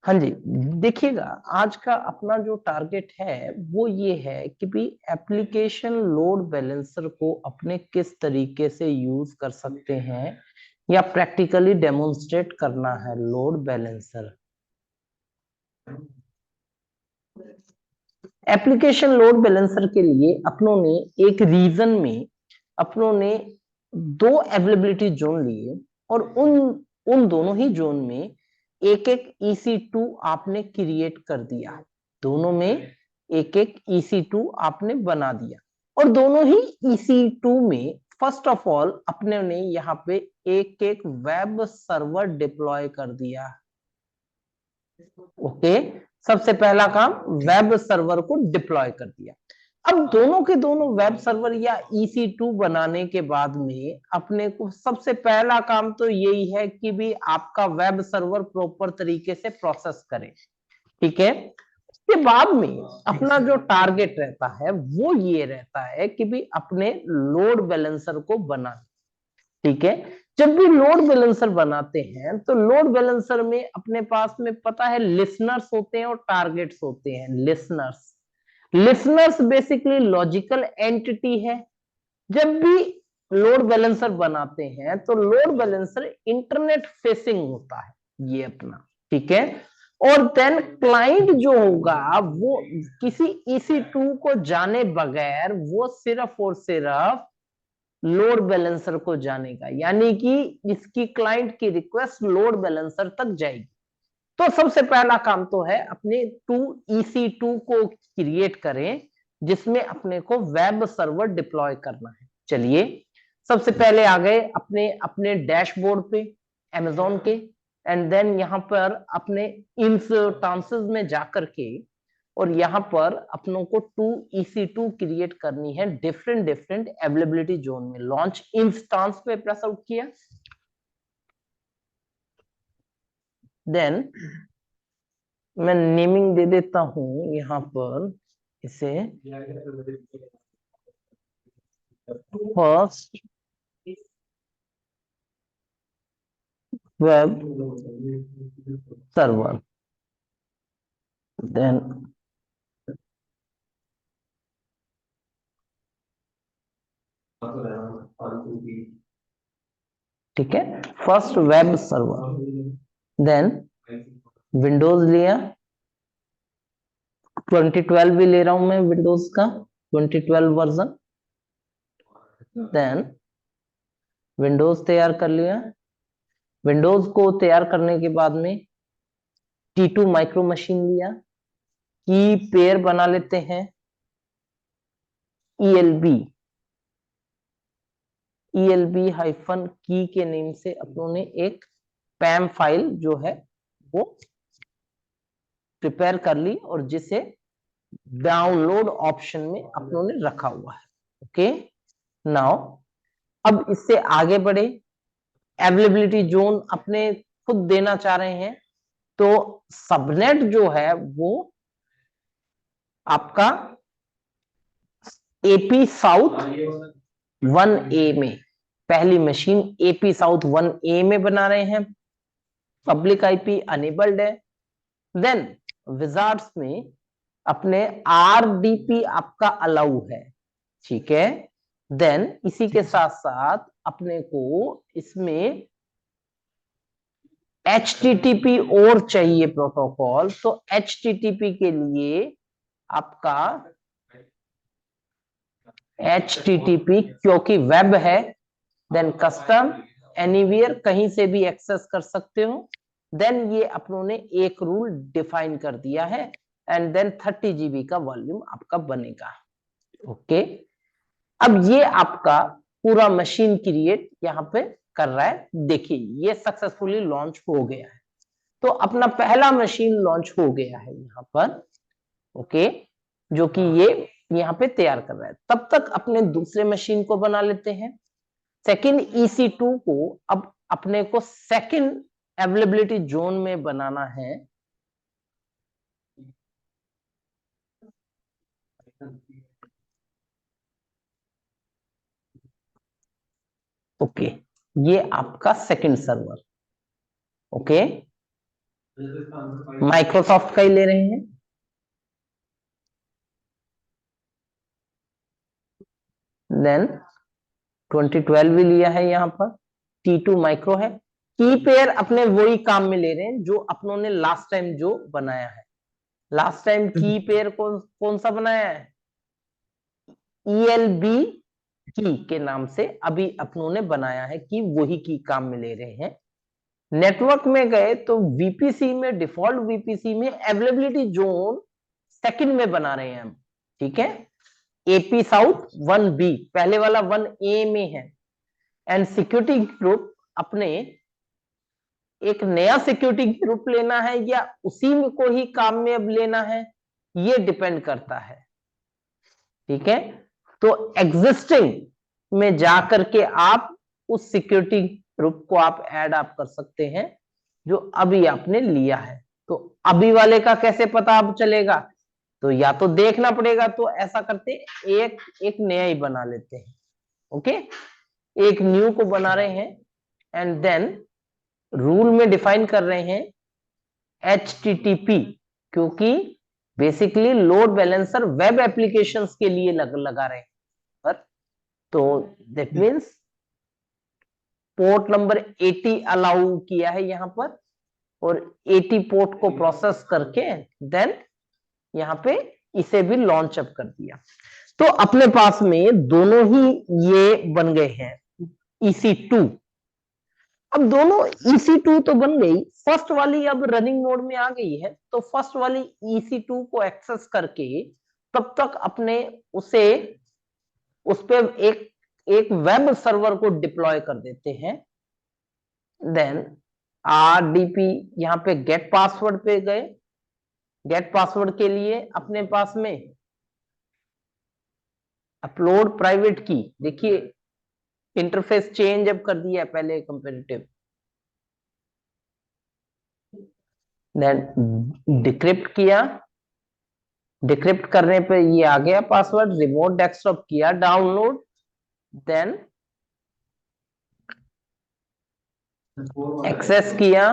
हाँ जी, देखिएगा आज का अपना जो टारगेट है वो ये है कि भी एप्लीकेशन लोड बैलेंसर को अपने किस तरीके से यूज कर सकते हैं या प्रैक्टिकली डेमोन्स्ट्रेट करना है load balancer. Application load balancer के लिए अपनों ने एक रीजन में अपनों ने दो अवेलेबिलिटी जोन लिए और उन उन दोनों ही जोन में एक एक EC2 आपने क्रिएट कर दिया। दोनों में एक एक EC2 आपने बना दिया और दोनों ही EC2 में फर्स्ट ऑफ ऑल अपने ने यहाँ पे एक एक वेब सर्वर डिप्लॉय कर दिया। ओके, सबसे पहला काम वेब सर्वर को डिप्लॉय कर दिया। अब दोनों के दोनों वेब सर्वर या EC2 बनाने के बाद में अपने को सबसे पहला काम तो यही है कि भी आपका वेब सर्वर प्रॉपर तरीके से प्रोसेस करे। ठीक है, उसके बाद में अपना जो टारगेट रहता है वो ये रहता है कि भी अपने लोड बैलेंसर को बनाना। ठीक है, जब भी लोड बैलेंसर बनाते हैं तो लोड बैलेंसर में अपने पास में पता है लिसनर्स होते हैं और टारगेट्स होते हैं। लिसनर्स बेसिकली लॉजिकल एंटिटी है। जब भी लोड बैलेंसर बनाते हैं तो लोड बैलेंसर इंटरनेट फेसिंग होता है ये अपना। ठीक है, और देन क्लाइंट जो होगा वो किसी EC2 को जाने बगैर वो सिर्फ और सिर्फ लोड बैलेंसर को जानेगा, यानी कि इसकी क्लाइंट की रिक्वेस्ट लोड बैलेंसर तक जाएगी। तो सबसे पहला काम तो है अपने 2EC2 को क्रिएट करें जिसमें अपने को वेब सर्वर डिप्लॉय करना है। चलिए, सबसे पहले आ गए अपने अपने डैशबोर्ड पे Amazon के, एंड देन यहां पर अपने इंस्टांसेस में जाकर के और यहां पर अपनों को 2EC2 क्रिएट करनी है डिफरेंट डिफरेंट अवेलेबिलिटी जोन में। लॉन्च इंस्टांस पे प्रेस आउट किया, देन मैं नेमिंग दे देता हूं यहां पर इसे फर्स्ट वेब सर्वर। देन ठीक है, first web server, then Windows लिया। 2012 भी ले रहा हूं मैं विंडोज का 2012 वर्जन। देन विंडोज तैयार कर लिया। विंडोज को तैयार करने के बाद में T2 माइक्रो मशीन लिया। की पेयर बना लेते हैं ELB हाइफन की के नेम से अपनों ने एक पैम फाइल जो है वो प्रिपेयर कर ली और जिसे डाउनलोड ऑप्शन में अपनों ने रखा हुआ है। ओके, नाउ अब इससे आगे बढ़े, अवेलेबिलिटी जोन अपने खुद देना चाह रहे हैं तो सबनेट जो है वो आपका AP साउथ 1A में, पहली मशीन AP साउथ 1A में बना रहे हैं। पब्लिक IP अनेबल्ड है। देन विजार्ड्स में अपने RDP आपका अलाउ है। ठीक है, देन इसी के साथ साथ अपने को इसमें HTTP और चाहिए प्रोटोकॉल, तो HTTP के लिए आपका HTTP क्योंकि वेब है, देन कस्टम एनीवेयर कहीं से भी एक्सेस कर सकते हो। देन ये अपनों ने एक रूल डिफाइन कर दिया है एंड देन 30 GB का वॉल्यूम आपका बनेगा। ओके, अब ये आपका पूरा मशीन क्रिएट यहाँ पे कर रहा है। देखिए ये सक्सेसफुली लॉन्च हो गया है, तो अपना पहला मशीन लॉन्च हो गया है यहाँ पर। ओके, जो कि ये यहाँ पे तैयार कर रहा है। तब तक अपने दूसरे मशीन को बना लेते हैं। सेकेंड EC2 को अब अपने को सेकेंड अवेलेबिलिटी जोन में बनाना है। ओके, ये आपका सेकेंड सर्वर। ओके, माइक्रोसॉफ्ट का ही ले रहे हैं। देन 2012 भी लिया है यहाँ पर, T2 माइक्रो है। की पेयर अपने वही काम में ले रहे हैं जो अपनों ने लास्ट टाइम जो बनाया है। लास्ट टाइम की पेयर कौन सा बनाया है? ELB की के नाम से अभी अपनों ने बनाया है, कि वही की काम में ले रहे हैं। नेटवर्क में गए तो वीपीसी में, डिफॉल्ट वीपीसी में अवेलेबिलिटी जोन सेकंड में बना रहे हैं हम, ठीक है। एपी साउथ 1B, पहले वाला 1A में है। एंड सिक्योरिटी ग्रुप अपने एक नया सिक्योरिटी ग्रुप लेना है या उसी में को ही काम में अब लेना है, ये डिपेंड करता है, ठीक है। तो एग्जिस्टिंग में जाकर के आप उस सिक्योरिटी ग्रुप को आप ऐड आप कर सकते हैं जो अभी आपने लिया है। तो अभी वाले का कैसे पता अब चलेगा? तो या तो देखना पड़ेगा, तो ऐसा करते एक एक नया ही बना लेते हैं, ओके। एक न्यू को बना रहे हैं एंड देन रूल में डिफाइन कर रहे हैं HTTP, क्योंकि basically load balancer web applications के लिए लगा रहे हैं पर। तो that means port number 80 allow किया है यहां पर, और 80 पोर्ट को प्रोसेस करके देन यहां पे इसे भी लॉन्च अप कर दिया। तो अपने पास में दोनों ही ये बन गए हैं EC2। अब दोनों EC2 तो बन गई, फर्स्ट वाली अब रनिंग मोड में आ गई है, तो फर्स्ट वाली EC2 को एक्सेस करके तब तक अपने उसे उस पे एक एक वेब सर्वर को डिप्लॉय कर देते हैं। देन RDP यहां पे गेट पासवर्ड पे गए। गेट पासवर्ड के लिए अपने पास में अपलोड प्राइवेट की, देखिए इंटरफेस चेंज अब कर दिया है पहले कंपेरेटिव। देन डिक्रिप्ट किया, डिक्रिप्ट करने पे ये आ गया पासवर्ड। रिमोट डेस्कटॉप किया डाउनलोड, देन एक्सेस किया,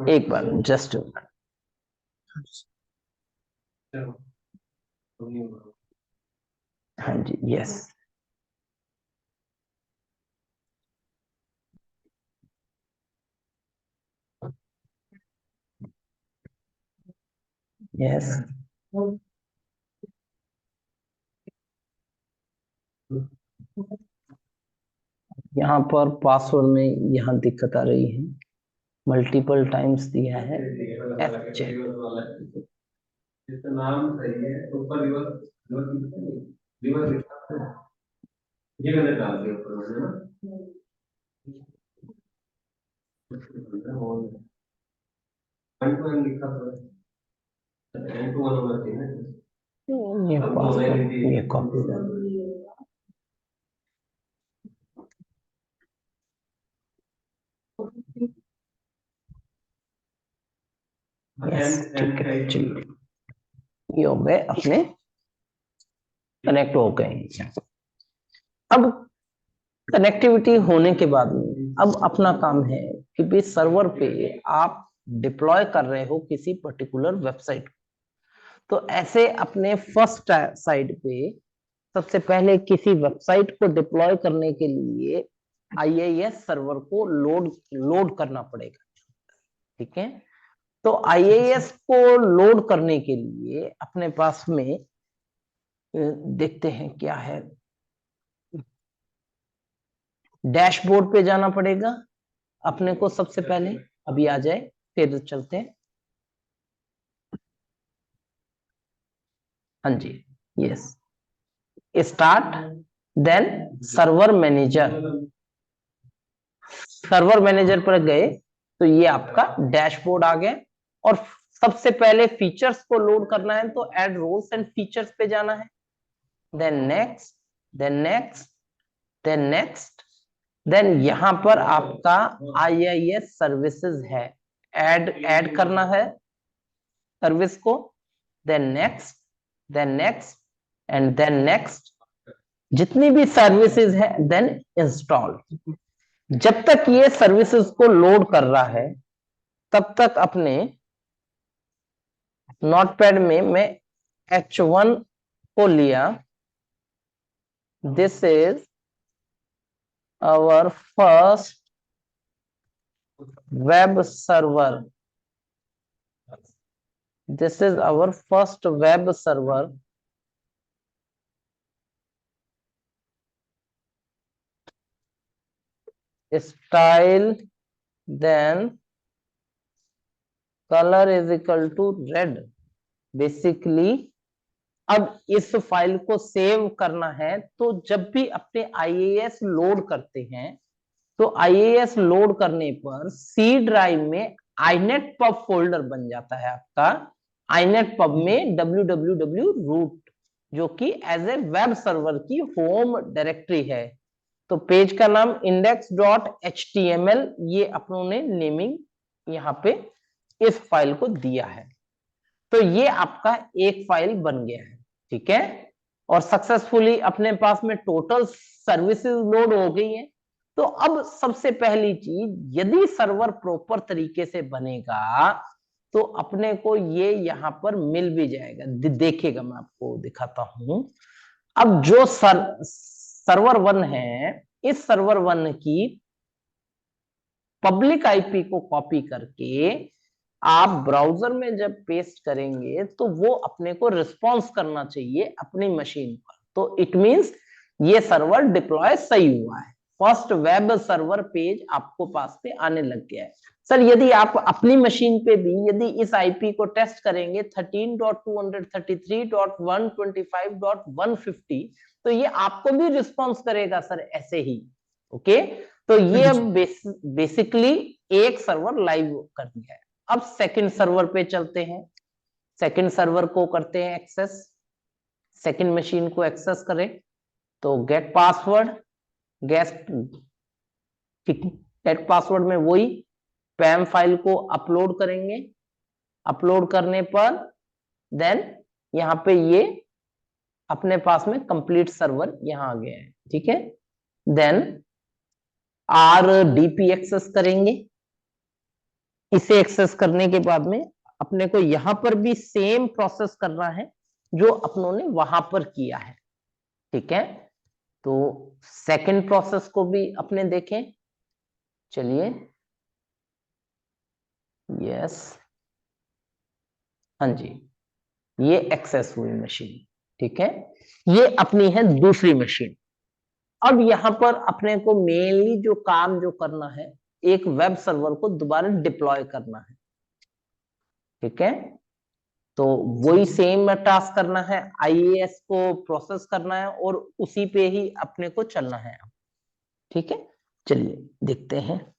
एक बार जस्ट, हाँ जी, यस यस। यहाँ पर पासवर्ड में यहाँ दिक्कत आ रही है, मल्टीपल टाइम्स दिया है F चेक। इसका नाम सही है, ऊपर रिवर्स रिवर्स रिवर्स ये मैंने डाल दिया ऊपर है ना। वन टू वन लिखा था, एन टू वन होना चाहिए ना। ये पासवर्ड ये कॉपी कर, यस ठीक है, चलिए ये हो गए अपने कनेक्ट हो गए। अब कनेक्टिविटी होने के बाद में अब अपना काम है कि भी सर्वर पे आप डिप्लॉय कर रहे हो किसी पर्टिकुलर वेबसाइट। तो ऐसे अपने फर्स्ट साइड पे सबसे पहले किसी वेबसाइट को डिप्लॉय करने के लिए IIS सर्वर को लोड करना पड़ेगा, ठीक है। तो IIS को लोड करने के लिए अपने पास में देखते हैं क्या है, डैशबोर्ड पे जाना पड़ेगा अपने को सबसे पहले। अभी आ जाए फिर चलते हैं, हाँ जी, yes start, then server manager. Server manager पर गए तो ये आपका डैशबोर्ड आ गया, और सबसे पहले फीचर्स को लोड करना है तो ऐड रोल्स एंड फीचर्स पे जाना है। Then next, then next, then next, then यहां पर आपका IIS सर्विसेज है, ऐड करना है सर्विस को। Then next, then next and then next, जितनी भी सर्विसेज है देन इंस्टॉल। जब तक ये सर्विसेज को लोड कर रहा है तब तक अपने नोटपैड में मैं H1 को लिया, this is our first web server, this is our first web server, style then color is equal to red। Basically अब इस फाइल को सेव करना है तो जब भी अपने IIS लोड करते हैं तो IIS लोड करने पर सी ड्राइव में inetpub फोल्डर बन जाता है आपका। inetpub में www रूट जो कि एज ए वेब सर्वर की होम डायरेक्टरी है। तो पेज का नाम index.html, ये अपनों ने नेमिंग यहाँ पे इस फाइल को दिया है। तो ये आपका एक फाइल बन गया है, ठीक है। और सक्सेसफुली अपने पास में टोटल सर्विसेज लोड हो गई है। तो अब सबसे पहली चीज, यदि सर्वर प्रॉपर तरीके से बनेगा तो अपने को ये यहाँ पर मिल भी जाएगा। देखिएगा, मैं आपको दिखाता हूं। अब जो सर्वर 1 है, इस सर्वर 1 की पब्लिक आईपी को कॉपी करके आप ब्राउजर में जब पेस्ट करेंगे तो वो अपने को रिस्पॉन्स करना चाहिए अपनी मशीन पर। तो इट मींस ये सर्वर डिप्लॉय सही हुआ है, फर्स्ट वेब सर्वर पेज आपको पास पे आने लग गया है। सर यदि आप अपनी मशीन पे भी यदि इस आईपी को टेस्ट करेंगे 13.233.125.150 तो ये आपको भी रिस्पॉन्स करेगा सर ऐसे ही। ओके, तो ये बेसिकली एक सर्वर लाइव कर दिया है। अब सेकंड सर्वर पे चलते हैं। सेकंड सर्वर को करते हैं एक्सेस, सेकंड मशीन को एक्सेस करें तो गेट पासवर्ड, गेट पासवर्ड में वही पैम फाइल को अपलोड करेंगे। अपलोड करने पर देन यहाँ पे ये अपने पास में कंप्लीट सर्वर यहाँ आ गया है, ठीक है। देन RDP एक्सेस करेंगे। इसे एक्सेस करने के बाद में अपने को यहां पर भी सेम प्रोसेस करना है जो अपनों ने वहां पर किया है, ठीक है। तो सेकंड प्रोसेस को भी अपने देखें, चलिए। यस, हाँ जी, ये एक्सेस हुई मशीन, ठीक है। ये अपनी है दूसरी मशीन। अब यहां पर अपने को मेनली जो काम जो करना है, एक वेब सर्वर को दोबारा डिप्लॉय करना है, ठीक है। तो वही सेम टास्क करना है, IIS को प्रोसेस करना है और उसी पे ही अपने को चलना है, ठीक है। चलिए देखते हैं।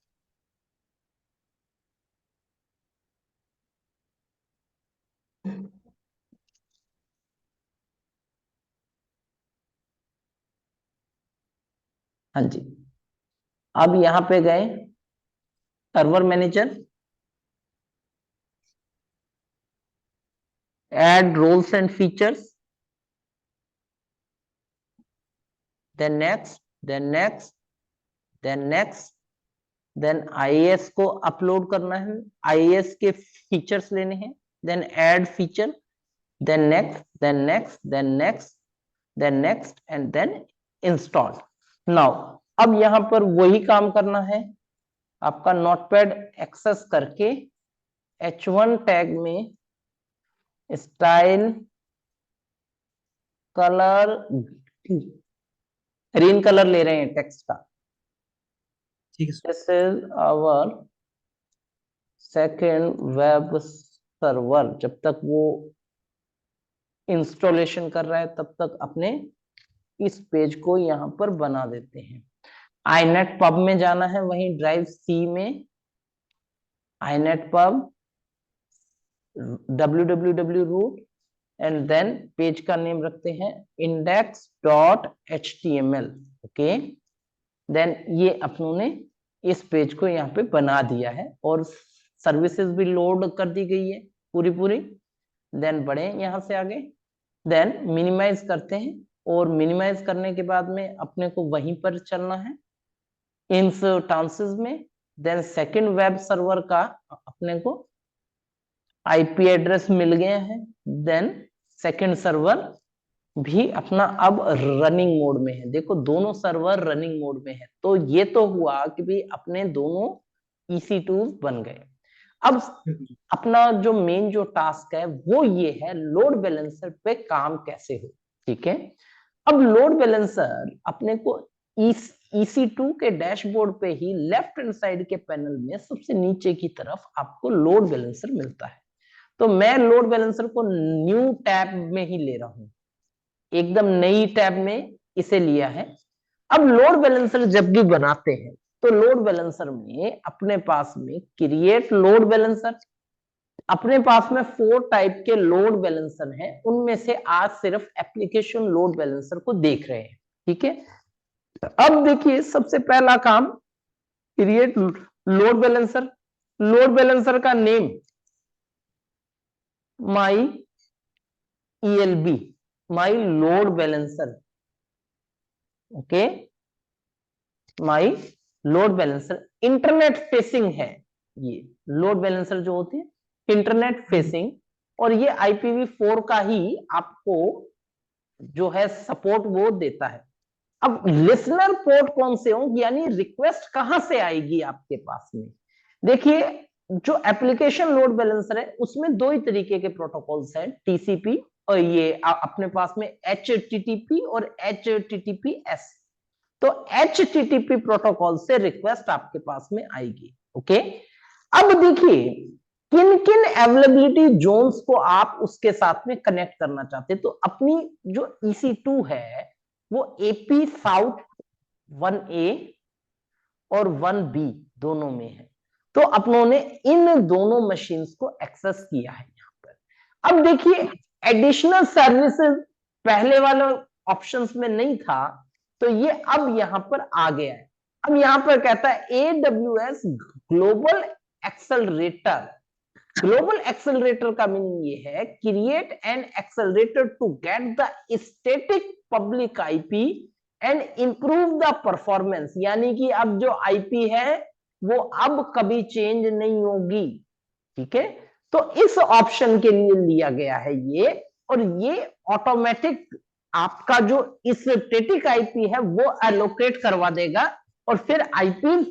हाँ जी, अब यहां पे गए server manager, add roles and features, then next, then next, then next, then IIS को अपलोड करना है, IIS के फीचर्स लेने हैं, then add feature, then next, then next, then next, then next and then install. Now अब यहां पर वही काम करना है, आपका नोटपैड एक्सेस करके H1 टैग में स्टाइल कलर, ग्रीन कलर ले रहे हैं टेक्स्ट का, ठीक है। This is our second web server. जब तक वो इंस्टॉलेशन कर रहा है तब तक अपने इस पेज को यहां पर बना देते हैं। inetpub में जाना है, वहीं ड्राइव C में inetpub www root and then page का नेम रखते हैं index.html। ओके, देन ये अपनों ने इस पेज को यहाँ पे बना दिया है और सर्विसेज भी लोड कर दी गई है पूरी पूरी। देन बढ़े यहां से आगे, देन मिनिमाइज करते हैं, और मिनिमाइज करने के बाद में अपने को वहीं पर चलना है इंस्टांसेस में। देन सेकंड वेब सर्वर का अपने को आईपी एड्रेस मिल गया है। देन सेकंड सर्वर भी अपना अब रनिंग मोड में है। देखो दोनों सर्वर रनिंग मोड में है, तो ये तो हुआ कि भी अपने दोनों EC2 बन गए। अब अपना जो मेन जो टास्क है वो ये है, लोड बैलेंसर पे काम कैसे हो। ठीक है, अब लोड बैलेंसर अपने को EC2 के डैशबोर्ड पे ही लेफ्ट हैंड साइड के पैनल में सबसे नीचे की तरफ आपको लोड बैलेंसर मिलता है। तो मैं लोड बैलेंसर को न्यू टैब में ही ले रहा हूं, एकदम नई टैब में इसे लिया है। अब लोड बैलेंसर जब भी बनाते हैं तो लोड बैलेंसर में अपने पास में क्रिएट लोड बैलेंसर, अपने पास में 4 टाइप के लोड बैलेंसर हैं, उनमें से आज सिर्फ एप्लीकेशन लोड बैलेंसर को देख रहे हैं। ठीक है, अब देखिए सबसे पहला काम create load balancer. Load balancer का name my ELB, my load balancer. Okay, my load balancer internet facing है। ये लोड बैलेंसर जो होते हैं इंटरनेट फेसिंग, और ये IPv4 का ही आपको जो है सपोर्ट वो देता है। अब लिसनर पोर्ट कौन से हो, यानी रिक्वेस्ट कहां से आएगी आपके पास में। देखिए जो एप्लीकेशन लोड बैलेंसर है उसमें दो ही तरीके के प्रोटोकॉल्स हैं, TCP और ये अपने पास में HTTP और HTTPS। तो HTTP प्रोटोकॉल से रिक्वेस्ट आपके पास में आएगी। ओके, अब देखिए किन किन अवेलेबिलिटी जोन्स को आप उसके साथ में कनेक्ट करना चाहते हैं। तो अपनी जो EC2 है वो AP साउथ 1A और 1B दोनों में है, तो अपनों ने इन दोनों मशीन्स को एक्सेस किया है यहां पर। अब देखिए एडिशनल सर्विसेज पहले वाले ऑप्शंस में नहीं था, तो ये अब यहां पर आ गया है। अब यहां पर कहता है AWS global accelerator. Global accelerator का मीनिंग ये है create an accelerator to get the static public IP and improve the performance, यानी कि अब जो IP है वो अब कभी चेंज नहीं होगी। ठीक है, तो इस ऑप्शन के लिए लिया गया है ये, और ये ऑटोमेटिक आपका जो स्टैटिक IP है वो एलोकेट करवा देगा, और फिर IP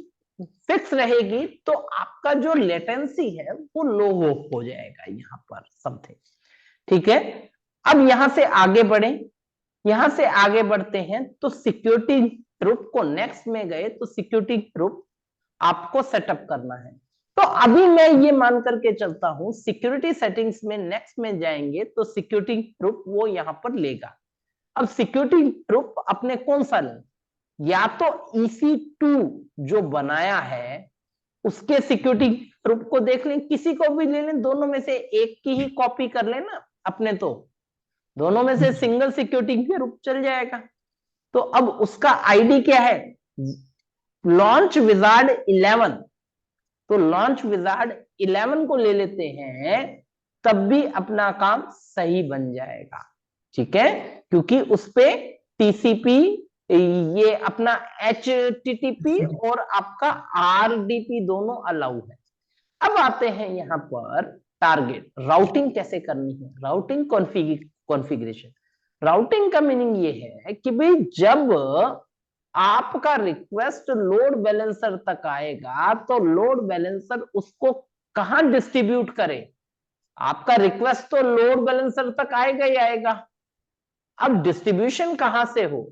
फिक्स रहेगी तो आपका जो लेटेंसी है वो लो हो जाएगा यहां पर समथिंग। ठीक है, अब यहां से आगे बढ़े, यहां से आगे बढ़ते हैं तो सिक्योरिटी ग्रुप को नेक्स्ट में गए तो सिक्योरिटी ग्रुप आपको सेटअप करना है। तो अभी मैं ये मान करके चलता हूं सिक्योरिटी सेटिंग्स में नेक्स्ट में जाएंगे तो सिक्योरिटी ग्रुप वो यहां पर लेगा। अब सिक्योरिटी ग्रुप अपने कौन सा लें, या तो EC2 जो बनाया है उसके सिक्योरिटी ग्रुप को देख लें, किसी को भी ले लें, दोनों में से एक की ही कॉपी कर लेना अपने, तो दोनों में से सिंगल सिक्योरिटी ग्रुप चल जाएगा। तो अब उसका आईडी क्या है, लॉन्च विजार्ड 11। तो लॉन्च विजार्ड 11 को ले लेते हैं, तब भी अपना काम सही बन जाएगा। ठीक है, क्योंकि उस पे TCP ये अपना HTTP और आपका RDP दोनों अलाउ है। अब आते हैं यहां पर टारगेट राउटिंग कैसे करनी है, राउटिंग कॉन्फ़िगरेशन। राउटिंग का मीनिंग ये है कि भाई जब आपका रिक्वेस्ट लोड बैलेंसर तक आएगा तो लोड बैलेंसर उसको कहां डिस्ट्रीब्यूट करे। आपका रिक्वेस्ट तो लोड बैलेंसर तक आएगा ही आएगा, अब डिस्ट्रीब्यूशन कहां से हो,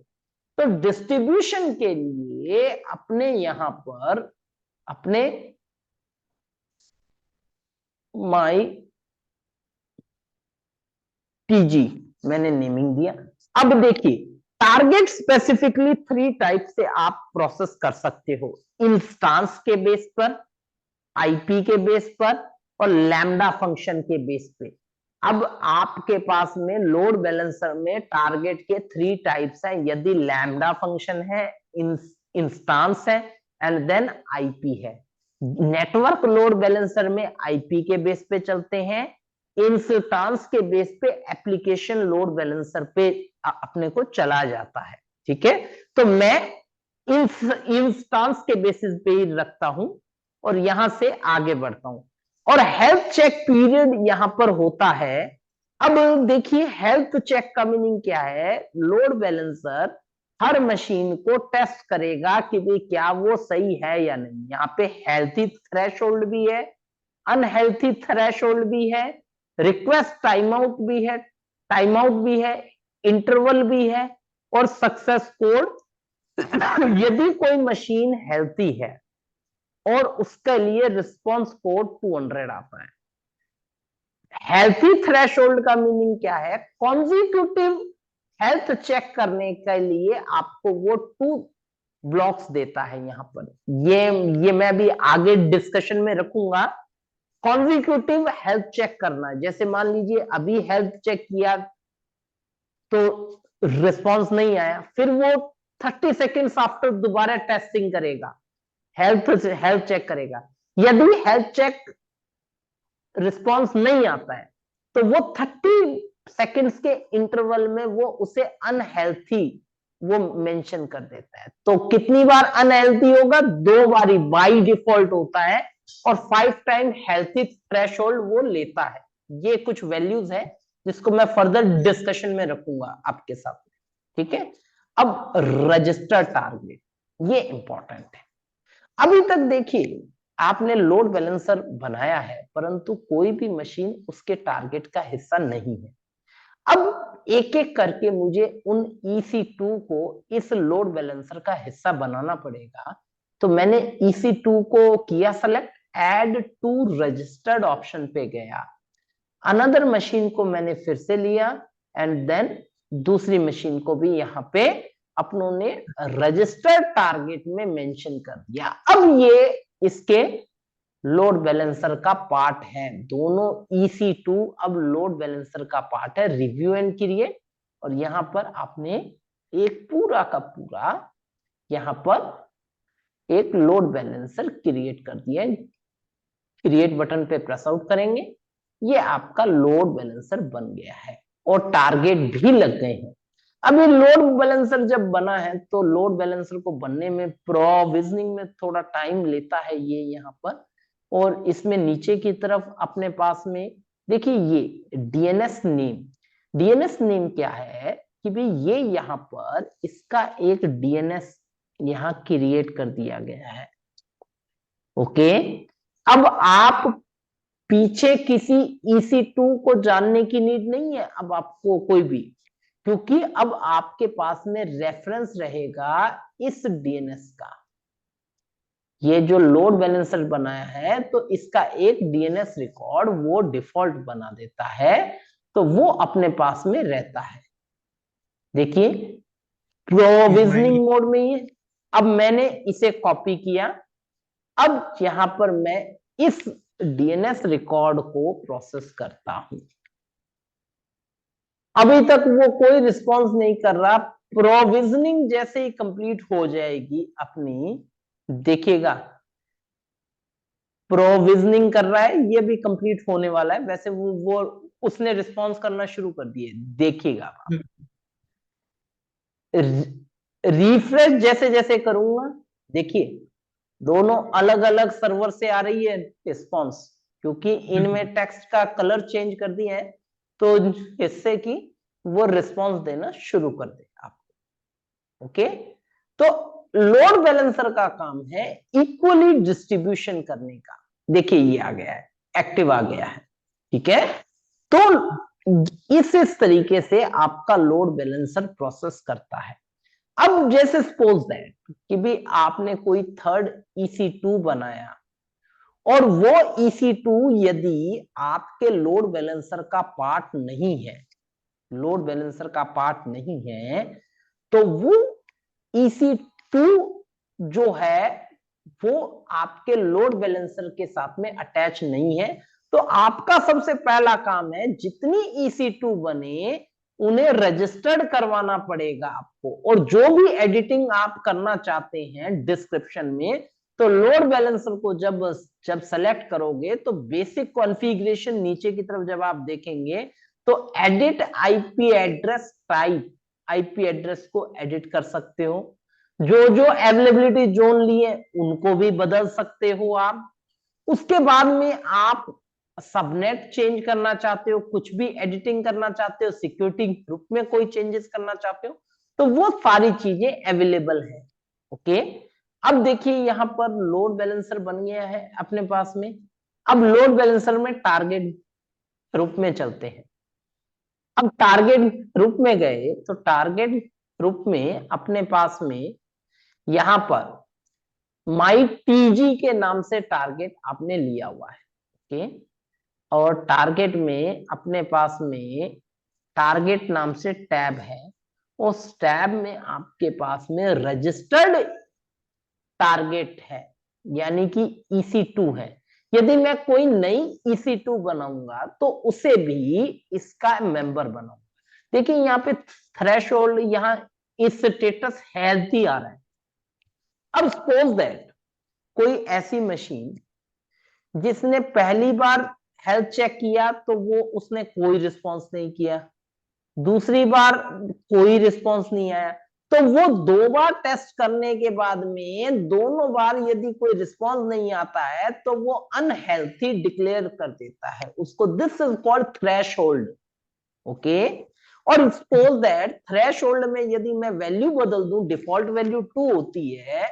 तो डिस्ट्रीब्यूशन के लिए अपने यहां पर अपने माई TG मैंने नेमिंग दिया। अब देखिए टारगेट स्पेसिफिकली 3 टाइप से आप प्रोसेस कर सकते हो, इंस्टांस के बेस पर, IP के बेस पर, और लैम्डा फंक्शन के बेस पे। अब आपके पास में लोड बैलेंसर में टारगेट के 3 टाइप्स हैं, यदि लैम्डा फंक्शन है, इंस्टांस है, एंड देन IP है। नेटवर्क लोड बैलेंसर में IP के बेस पे चलते हैं, इंस्टांस के बेस पे एप्लीकेशन लोड बैलेंसर पे अपने को चला जाता है। ठीक है, तो मैं इंस्टांस के बेसिस पे ही रखता हूं और यहां से आगे बढ़ता हूं। और हेल्थ चेक पीरियड यहां पर होता है। अब देखिए हेल्थ चेक का मीनिंग क्या है, लोड बैलेंसर हर मशीन को टेस्ट करेगा कि भाई क्या वो सही है या नहीं। यहाँ पे हेल्थी थ्रेशोल्ड भी है, अनहेल्थी थ्रेशोल्ड भी है, रिक्वेस्ट टाइम आउट भी है, टाइम आउट भी है, इंटरवल भी है और सक्सेस कोड। यदि कोई मशीन हेल्थी है और उसके लिए रिस्पॉन्स कोड 200 आता है। हेल्थी थ्रेशोल्ड का मीनिंग क्या है, कॉन्जिक्यूटिव हेल्थ चेक करने के लिए आपको वो 2 ब्लॉक्स देता है। यहां पर ये मैं अभी आगे डिस्कशन में रखूंगा। कॉन्जिक्यूटिव हेल्थ चेक करना, जैसे मान लीजिए अभी हेल्थ चेक किया तो रिस्पॉन्स नहीं आया, फिर वो 30 सेकेंड्स आफ्टर दोबारा टेस्टिंग करेगा, हेल्थ चेक करेगा। यदि हेल्थ चेक रिस्पॉन्स नहीं आता है तो वो 30 सेकेंड्स के इंटरवल में वो उसे अनहेल्थी वो मेंशन कर देता है। तो कितनी बार अनहेल्थी होगा, 2 बारी बाई डिफॉल्ट होता है और 5 टाइम हेल्थी थ्रेशोल्ड वो लेता है। ये कुछ वैल्यूज है जिसको मैं फर्दर डिस्कशन में रखूंगा आपके साथ। ठीक है, अब रजिस्टर टारगेट, ये इंपॉर्टेंट है। अभी तक देखिए आपने लोड बैलेंसर बनाया है परंतु कोई भी मशीन उसके टारगेट का हिस्सा नहीं है। अब एक एक करके मुझे उन EC2 को इस लोड बैलेंसर का हिस्सा बनाना पड़ेगा। तो मैंने EC2 को किया select, add to registered option पे गया, अनदर मशीन को मैंने फिर से लिया एंड देन दूसरी मशीन को भी यहां पे अपनों ने रजिस्टर्ड टारगेट में मेंशन कर दिया। अब ये इसके लोड बैलेंसर का पार्ट है। दोनों EC2 अब लोड बैलेंसर का पार्ट है, रिव्यू एंड क्रिएट। और यहां पर आपने एक पूरा का पूरा यहां पर एक लोड बैलेंसर क्रिएट कर दिया। क्रिएट बटन पे प्रेस आउट करेंगे, ये आपका लोड बैलेंसर बन गया है और टारगेट भी लग गए हैं। अब ये लोड बैलेंसर जब बना है तो लोड बैलेंसर को बनने में प्रोविजनिंग में थोड़ा टाइम लेता है ये यहाँ पर। और इसमें नीचे की तरफ अपने पास में देखिए ये डीएनएस नेम क्या है कि भाई ये यहाँ पर इसका एक डीएनएस यहाँ क्रिएट कर दिया गया है। ओके, अब आप पीछे किसी EC2 को जानने की नीड नहीं है अब आपको कोई भी, क्योंकि अब आपके पास में रेफरेंस रहेगा इस डीएनएस का। ये जो लोड बैलेंसर बनाया है तो इसका एक डीएनएस रिकॉर्ड वो डिफॉल्ट बना देता है, तो वो अपने पास में रहता है। देखिए प्रोविजनिंग मोड में ही। अब मैंने इसे कॉपी किया, अब यहां पर मैं इस डीएनएस रिकॉर्ड को प्रोसेस करता हूं। अभी तक वो कोई रिस्पॉन्स नहीं कर रहा, प्रोविजनिंग जैसे ही कंप्लीट हो जाएगी अपनी, देखिएगा प्रोविजनिंग कर रहा है, ये भी कंप्लीट होने वाला है। वैसे वो उसने रिस्पॉन्स करना शुरू कर दिए, देखिएगा। रिफ्रेश जैसे जैसे करूंगा, देखिए दोनों अलग अलग सर्वर से आ रही है रिस्पॉन्स, क्योंकि इनमें टेक्स्ट का कलर चेंज कर दिया है तो इससे कि वो रिस्पॉन्स देना शुरू कर दे आपको। ओके, तो लोड बैलेंसर का काम है इक्वली डिस्ट्रीब्यूशन करने का। देखिए ये आ गया है, एक्टिव आ गया है। ठीक है, तो इस तरीके से आपका लोड बैलेंसर प्रोसेस करता है। अब जैसे सपोज दैट कि भी आपने कोई थर्ड EC2 बनाया और वो EC2 यदि आपके लोड बैलेंसर का पार्ट नहीं है, लोड बैलेंसर का पार्ट नहीं है, तो वो EC2 जो है वो आपके लोड बैलेंसर के साथ में अटैच नहीं है। तो आपका सबसे पहला काम है जितनी EC2 बने उन्हें रजिस्टर्ड करवाना पड़ेगा आपको, और जो भी एडिटिंग आप करना चाहते हैं डिस्क्रिप्शन में तो लोड बैलेंसर को जब जब सेलेक्ट करोगे तो बेसिक कॉन्फ़िगरेशन नीचे की तरफ जब आप देखेंगे तो edit IP address type, IP address को एडिट कर सकते हो, जो जो अवेलेबिलिटी जोन लिए उनको भी बदल सकते हो आप। उसके बाद में आप सबनेट चेंज करना चाहते हो, कुछ भी एडिटिंग करना चाहते हो, सिक्योरिटी ग्रुप में कोई चेंजेस करना चाहते हो, तो वो सारी चीजें अवेलेबल है। ओके, अब देखिए यहां पर लोड बैलेंसर बन गया है अपने पास में। अब लोड बैलेंसर में टारगेट ग्रुप में चलते हैं। अब टारगेट ग्रुप में गए तो टारगेट ग्रुप में अपने पास में यहां पर माई टीजी के नाम से टारगेट आपने लिया हुआ है। ओके, और टारगेट में अपने पास में टारगेट नाम से टैब है, उस टैब में आपके पास में रजिस्टर्ड टारगेट है, यानी कि EC2 है। यदि मैं कोई नई EC2 बनाऊंगा तो उसे भी इसका मेंबर बनाऊंगा। देखिए यहाँ पे थ्रेशोल्ड, यहाँ इस स्टेटस हेल्थी आ रहा है। अब सपोज दैट कोई ऐसी मशीन जिसने पहली बार हेल्थ चेक किया तो वो उसने कोई रिस्पॉन्स नहीं किया, दूसरी बार कोई रिस्पॉन्स नहीं आया, तो वो 2 बार टेस्ट करने के बाद में दोनों बार यदि कोई रिस्पॉन्स नहीं आता है तो वो अनहेल्थी डिक्लेयर कर देता है उसको। This is called threshold. Okay, और सपोज दैट थ्रेशोल्ड में यदि मैं वैल्यू बदल दूं, डिफॉल्ट वैल्यू 2 होती है,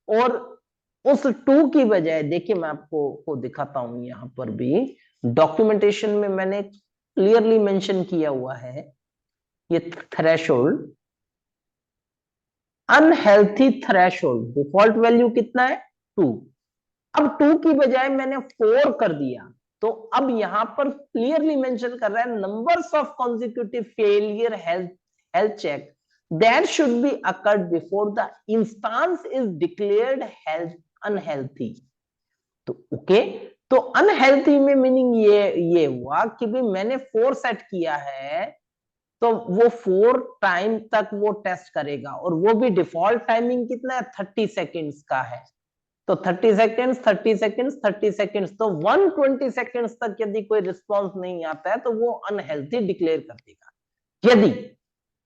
और उस 2 की बजाय देखिए मैं आपको को दिखाता हूं, यहां पर भी डॉक्यूमेंटेशन में मैंने क्लियरली मेंशन किया हुआ है ये threshold, unhealthy threshold, default value कितना है 2। अब 2 की बजाय मैंने 4 कर दिया, तो अब यहां पर क्लियरली मेंशन कर रहा है numbers of consecutive failure health check that should be occurred before the instance is declared health unhealthy. तो ओके, तो अनहेल्थी में मीनिंग ये हुआ कि भाई मैंने 4 सेट किया है तो वो 4 टाइम तक वो टेस्ट करेगा, और वो भी डिफॉल्ट टाइमिंग कितना है 30 सेकेंड्स का है। तो 30 सेकेंड्स 30 सेकेंड्स 30 सेकेंड्स, तो 120 सेकेंड्स तक यदि कोई रिस्पॉन्स नहीं आता है तो वो अनहेल्थी डिक्लेयर कर देगा। यदि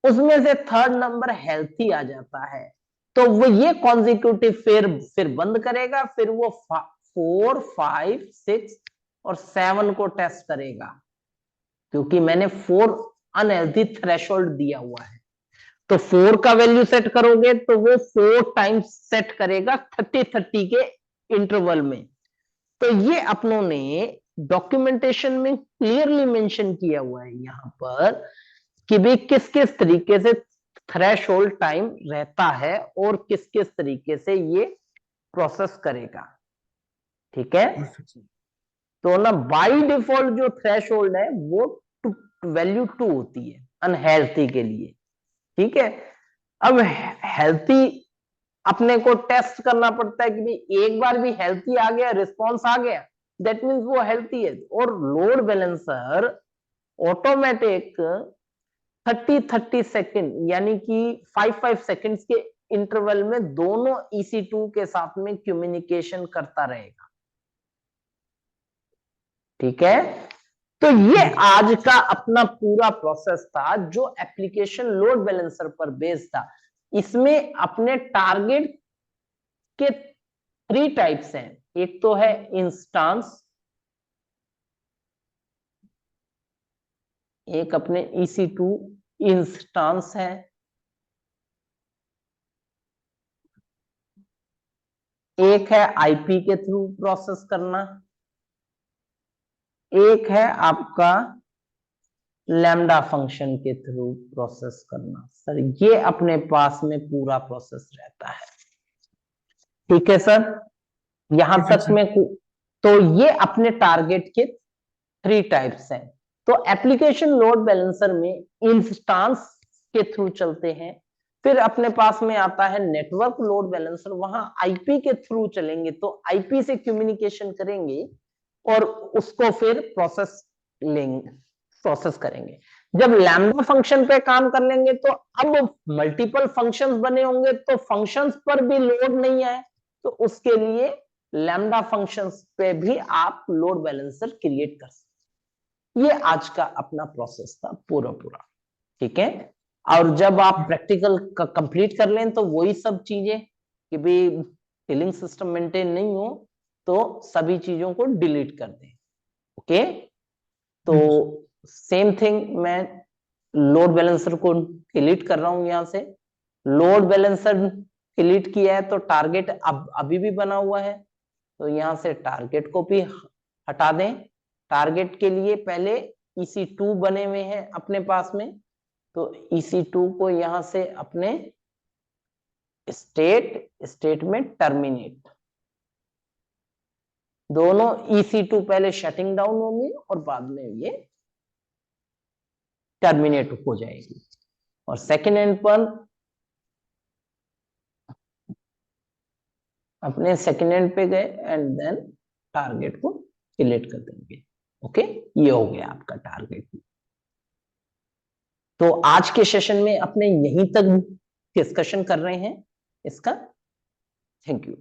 उसमें से थर्ड नंबर हेल्थी आ जाता है तो वो ये कॉन्जिक्यूटिव फिर बंद करेगा, फिर वो 4 5 6 और 7 को टेस्ट करेगा, क्योंकि मैंने 4 अनहेल्थी थ्रेशोल्ड दिया हुआ है। तो 4 का वैल्यू सेट करोगे तो वो 4 टाइम्स सेट करेगा 30-30 के इंटरवल में। तो ये अपनों ने डॉक्यूमेंटेशन में क्लियरली मेंशन किया हुआ है यहां पर कि भाई किस किस तरीके से थ्रेशोल्ड टाइम रहता है और किस किस तरीके से ये प्रोसेस करेगा। ठीक है, तो ना बाय डिफॉल्ट जो थ्रेशोल्ड है वो वैल्यू 2 होती है अनहेल्थी के लिए। ठीक है, अब हेल्थी अपने को टेस्ट करना पड़ता है कि भाई एक बार भी हेल्थी आ गया, रिस्पॉन्स आ गया, दैट मीन्स वो हेल्थी है। और लोड बैलेंसर ऑटोमेटिक 30-30 सेकेंड यानी कि 5-5 सेकेंड्स के इंटरवल में दोनों EC2 के साथ में कम्युनिकेशन करता रहेगा। ठीक है, तो ये आज का अपना पूरा प्रोसेस था जो एप्लीकेशन लोड बैलेंसर पर बेस्ड था। इसमें अपने टारगेट के 3 टाइप्स हैं, एक तो है इंस्टांस, एक अपने EC2 इंस्टांस है, एक है आईपी के थ्रू प्रोसेस करना, एक है आपका लैम्डा फंक्शन के थ्रू प्रोसेस करना। सर ये अपने पास में पूरा प्रोसेस रहता है। ठीक है सर, यहां तक में तो ये अपने टारगेट के 3 टाइप्स हैं। तो एप्लीकेशन लोड बैलेंसर में इंस्टांस के थ्रू चलते हैं, फिर अपने पास में आता है नेटवर्क लोड बैलेंसर, वहां आईपी के थ्रू चलेंगे, तो आईपी से कम्युनिकेशन करेंगे और उसको फिर प्रोसेस करेंगे। जब लैम्डा फंक्शन पे काम कर लेंगे तो अब मल्टीपल फंक्शंस बने होंगे तो फंक्शंस पर भी लोड नहीं आए तो उसके लिए लैम्डा फंक्शंस पे भी आप लोड बैलेंसर क्रिएट कर सकते। ये आज का अपना प्रोसेस था पूरा पूरा, ठीक है। और जब आप प्रैक्टिकल कंप्लीट कर लें तो वही सब चीजें कि भी टिलिंग सिस्टम मेंटेन नहीं हो तो सभी चीजों को डिलीट कर दें। ओके, तो सेम थिंग मैं लोड बैलेंसर को डिलीट कर रहा हूं यहां से। लोड बैलेंसर डिलीट किया है तो टारगेट अब अभी भी बना हुआ है, तो यहां से टारगेट को भी हटा दें। टारगेट के लिए पहले EC2 बने हुए हैं अपने पास में, तो EC2 को यहां से अपने स्टेट में टर्मिनेट, दोनों EC2 पहले शटिंग डाउन होंगे और बाद में ये टर्मिनेट हो जाएगी। और सेकेंड एंड पर अपने सेकेंड एंड पे गए एंड देन टारगेट को डिलीट कर देंगे। ओके, ये हो गया आपका टारगेट। तो आज के सेशन में अपने यहीं तक डिस्कशन कर रहे हैं इसका। Thank you.